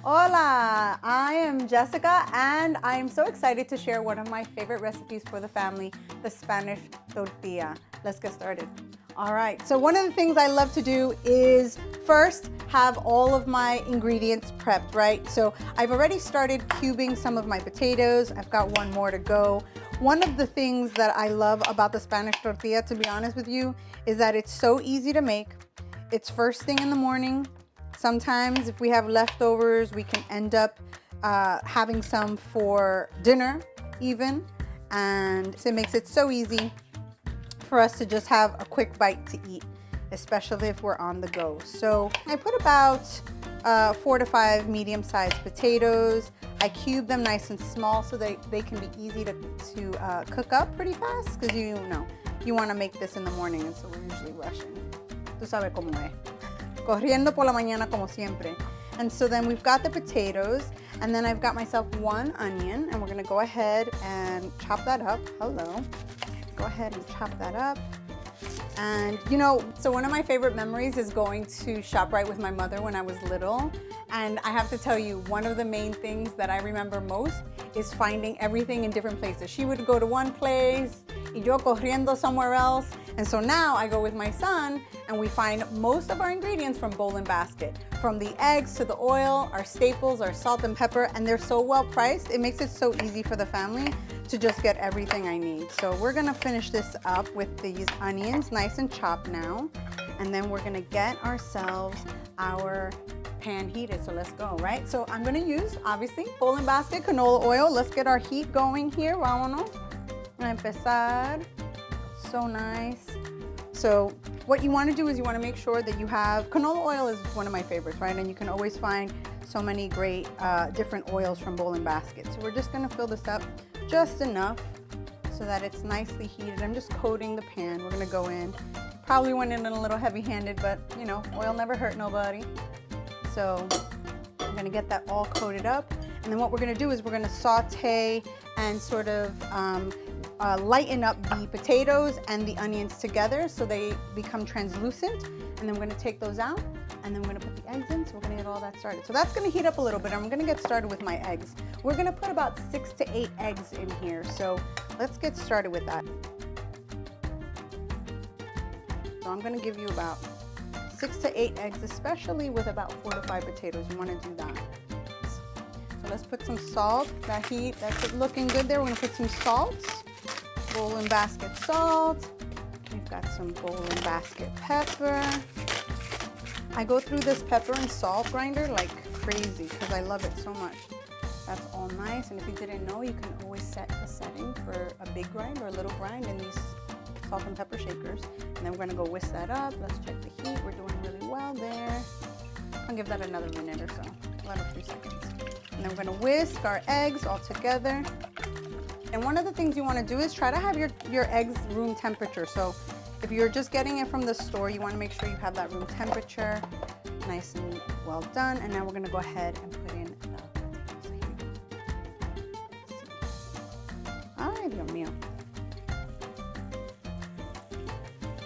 Hola, I am Jessica and I am so excited to share one of my favorite recipes for the family, the Spanish tortilla. Let's get started. All right, so one of the things I love to do is first have all of my ingredients prepped, right? So I've already started cubing some of my potatoes. I've got one more to go. One of the things that I love about the Spanish tortilla, to be honest with you, is that it's so easy to make. It's first thing in the morning. Sometimes if we have leftovers, we can end up having some for dinner even. And so it makes it so easy for us to just have a quick bite to eat, especially if we're on the go. So I put about 4 to 5 medium-sized potatoes. I cube them nice and small so they can be easy to cook up pretty fast, because you know, you want to make this in the morning, and so we're usually rushing. Tú sabes cómo es. Corriendo por la mañana como siempre. And so then we've got the potatoes, and then I've got myself one onion, and we're gonna go ahead and chop that up. Hello. Go ahead and chop that up. And you know, so one of my favorite memories is going to ShopRite with my mother when I was little. And I have to tell you, one of the main things that I remember most is finding everything in different places. She would go to one place, y yo corriendo somewhere else. And so now I go with my son and we find most of our ingredients from Bowl and Basket. From the eggs to the oil, our staples, our salt and pepper, and they're so well priced. It makes it so easy for the family to just get everything I need. So we're gonna finish this up with these onions, nice and chopped now. And then we're gonna get ourselves our pan heated, so let's go, right? So I'm gonna use, obviously, Bowl and Basket canola oil. Let's get our heat going here, vámonos. Vamos a empezar. So nice. So what you wanna do is you wanna make sure that you have, canola oil is one of my favorites, right? And you can always find so many great different oils from Bowl and Basket. So we're just gonna fill this up just enough so that it's nicely heated. I'm just coating the pan. We're gonna go in. Probably went in a little heavy-handed, but you know, oil never hurt nobody. So I'm gonna get that all coated up. And then what we're gonna do is we're gonna saute and sort of lighten up the potatoes and the onions together so they become translucent. And then we're gonna take those out, and then we're gonna put the eggs in, so we're gonna get all that started. So that's gonna heat up a little bit. I'm gonna get started with my eggs. We're gonna put about 6 to 8 eggs in here. So let's get started with that. So I'm gonna give you about 6 to 8 eggs, especially with about 4 to 5 potatoes. You wanna do that. So let's put some salt. That heat, that's looking good there. We're gonna put some salt. Bowl and Basket salt. We've got some Bowl and Basket pepper. I go through this pepper and salt grinder like crazy because I love it so much. That's all nice. And if you didn't know, you can always set the setting for a big grind or a little grind in these salt and pepper shakers. And then we're gonna go whisk that up. Let's check the heat. We're doing really well there. I'll give that another minute or so, about a few seconds. And then we're gonna whisk our eggs all together. And one of the things you wanna do is try to have your eggs room temperature. So if you're just getting it from the store, you wanna make sure you have that room temperature, nice and well done. And now we're gonna go ahead and put in the potatoes. Here we go. Let's see. Ay, Dios mío.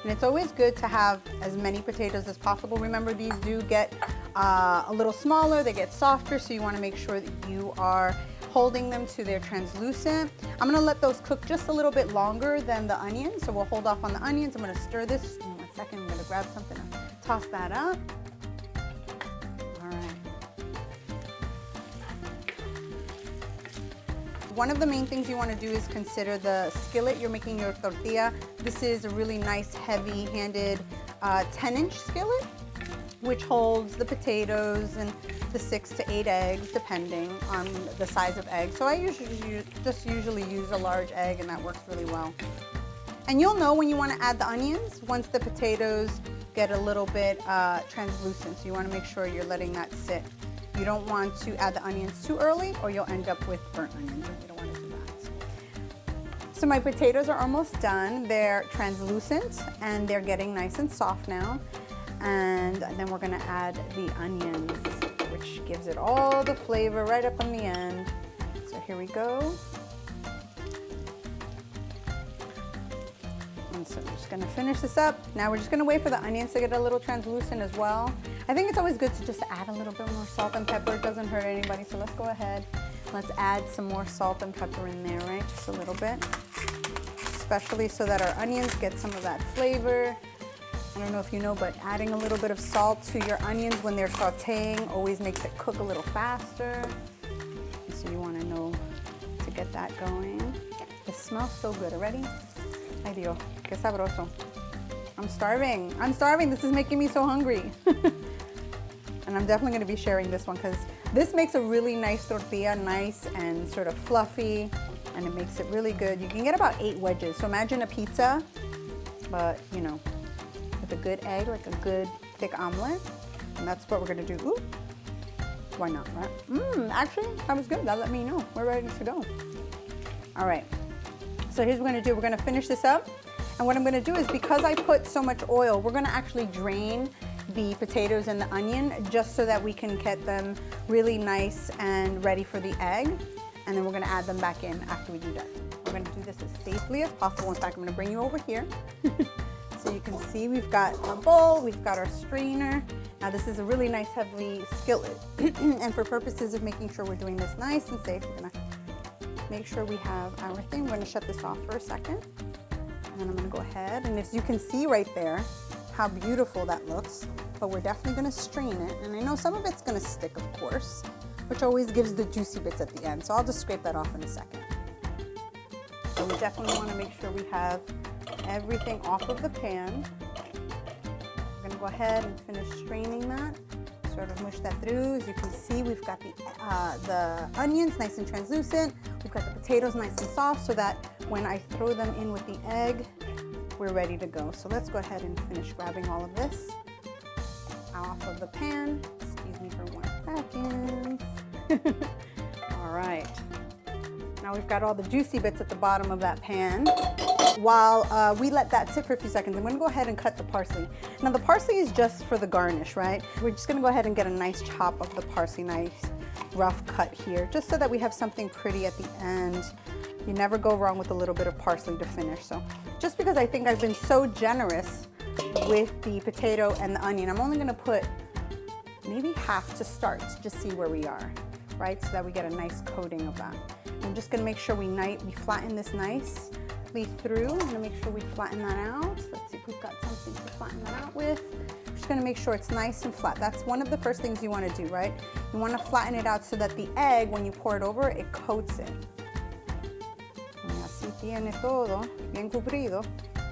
And it's always good to have as many potatoes as possible. Remember, these do get a little smaller, they get softer, so you wanna make sure that you are holding them to their translucent. I'm gonna let those cook just a little bit longer than the onions, so we'll hold off on the onions. I'm gonna stir this in 1 second. I'm gonna grab something and toss that up. All right. One of the main things you wanna do is consider the skillet you're making your tortilla. This is a really nice, heavy-handed 10-inch skillet, which holds the potatoes and the 6 to 8 eggs, depending on the size of egg. So I usually use a large egg, and that works really well. And you'll know when you want to add the onions once the potatoes get a little bit translucent. So you want to make sure you're letting that sit. You don't want to add the onions too early, or you'll end up with burnt onions, and you don't want to do that. So my potatoes are almost done. They're translucent, and they're getting nice and soft now. And then we're gonna add the onions, which gives it all the flavor right up on the end. So here we go. And so I'm just gonna finish this up. Now we're just gonna wait for the onions to get a little translucent as well. I think it's always good to just add a little bit more salt and pepper. It doesn't hurt anybody. So let's go ahead. Let's add some more salt and pepper in there, right? Just a little bit. Especially so that our onions get some of that flavor. I don't know if you know, but adding a little bit of salt to your onions when they're sauteing always makes it cook a little faster. So you want to know to get that going. It smells so good already. Ay Dios, qué sabroso. I'm starving. I'm starving. This is making me so hungry. And I'm definitely going to be sharing this one because this makes a really nice tortilla, nice and sort of fluffy, and it makes it really good. You can get about 8 wedges. So imagine a pizza, but you know, with a good egg, like a good thick omelet. And that's what we're going to do. Ooh, why not, right? Actually, that was good. That let me know. We're ready to go. All right. So here's what we're going to do. We're going to finish this up. And what I'm going to do is, because I put so much oil, we're going to actually drain the potatoes and the onion just so that we can get them really nice and ready for the egg. And then we're going to add them back in after we do that. We're going to do this as safely as possible. In fact, I'm going to bring you over here. So you can see we've got our bowl, we've got our strainer. Now this is a really nice heavy skillet. And for purposes of making sure we're doing this nice and safe, we're going to make sure we have our thing. We're going to shut this off for a second. And then I'm going to go ahead, and as you can see right there, how beautiful that looks. But we're definitely going to strain it. And I know some of it's going to stick, of course, which always gives the juicy bits at the end. So I'll just scrape that off in a second. So we definitely want to make sure we have everything off of the pan. We're going to go ahead and finish straining that. Sort of mush that through. As you can see, we've got the onions nice and translucent. We've got the potatoes nice and soft so that when I throw them in with the egg, we're ready to go. So let's go ahead and finish grabbing all of this off of the pan. Excuse me for 1 second. All right. Now we've got all the juicy bits at the bottom of that pan. While we let that sit for a few seconds, I'm going to go ahead and cut the parsley. Now the parsley is just for the garnish, right? We're just going to go ahead and get a nice chop of the parsley, nice rough cut here, just so that we have something pretty at the end. You never go wrong with a little bit of parsley to finish. So just because I think I've been so generous with the potato and the onion, I'm only going to put maybe half to start to just see where we are, right? So that we get a nice coating of that. I'm just going to make sure we flatten this nicely through. I'm going to make sure we flatten that out. Let's see if we've got something to flatten that out with. I'm just going to make sure it's nice and flat. That's one of the first things you want to do, right? You want to flatten it out so that the egg, when you pour it over, it coats it. Y así tiene todo bien cubrido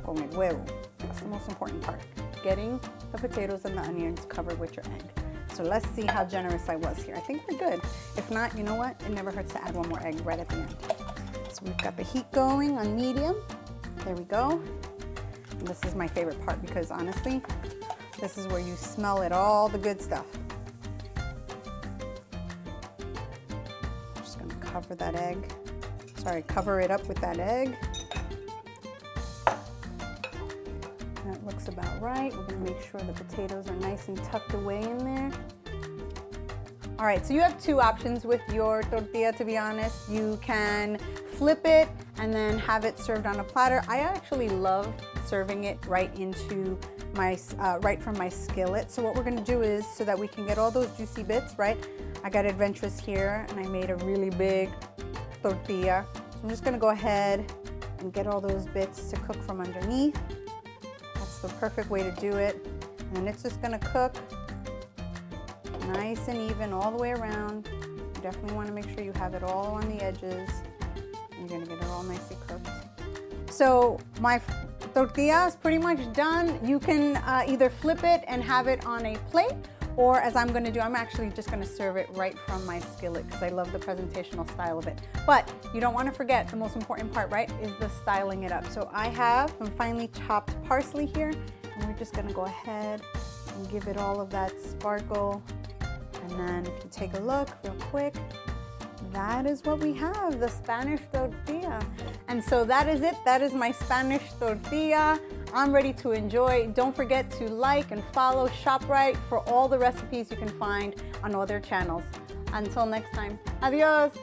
con el huevo. That's the most important part. Getting the potatoes and the onions covered with your egg. So let's see how generous I was here. I think we're good. If not, you know what? It never hurts to add one more egg right at the end. So we've got the heat going on medium. There we go. And this is my favorite part because honestly, this is where you smell it, all the good stuff. Just gonna cover that egg. Cover it up with that egg. That looks about right. We're gonna make sure the potatoes are nice and tucked away in there. All right, so you have 2 options with your tortilla, to be honest. You can flip it and then have it served on a platter. I actually love serving it right into my, right from my skillet. So what we're gonna do is, so that we can get all those juicy bits, right? I got adventurous here and I made a really big tortilla. So I'm just gonna go ahead and get all those bits to cook from underneath. That's the perfect way to do it. And it's just gonna cook nice and even all the way around. You definitely wanna make sure you have it all on the edges. You're gonna get it all nicely cooked. So my tortilla is pretty much done. You can either flip it and have it on a plate, or as I'm gonna do, I'm actually just gonna serve it right from my skillet because I love the presentational style of it. But you don't wanna forget the most important part, right, is the styling it up. So I have some finely chopped parsley here, and we're just gonna go ahead and give it all of that sparkle. And then if you take a look real quick, that is what we have, the Spanish tortilla. And so that is it. That is my Spanish tortilla. I'm ready to enjoy. Don't forget to like and follow ShopRite for all the recipes you can find on other channels. Until next time, adios.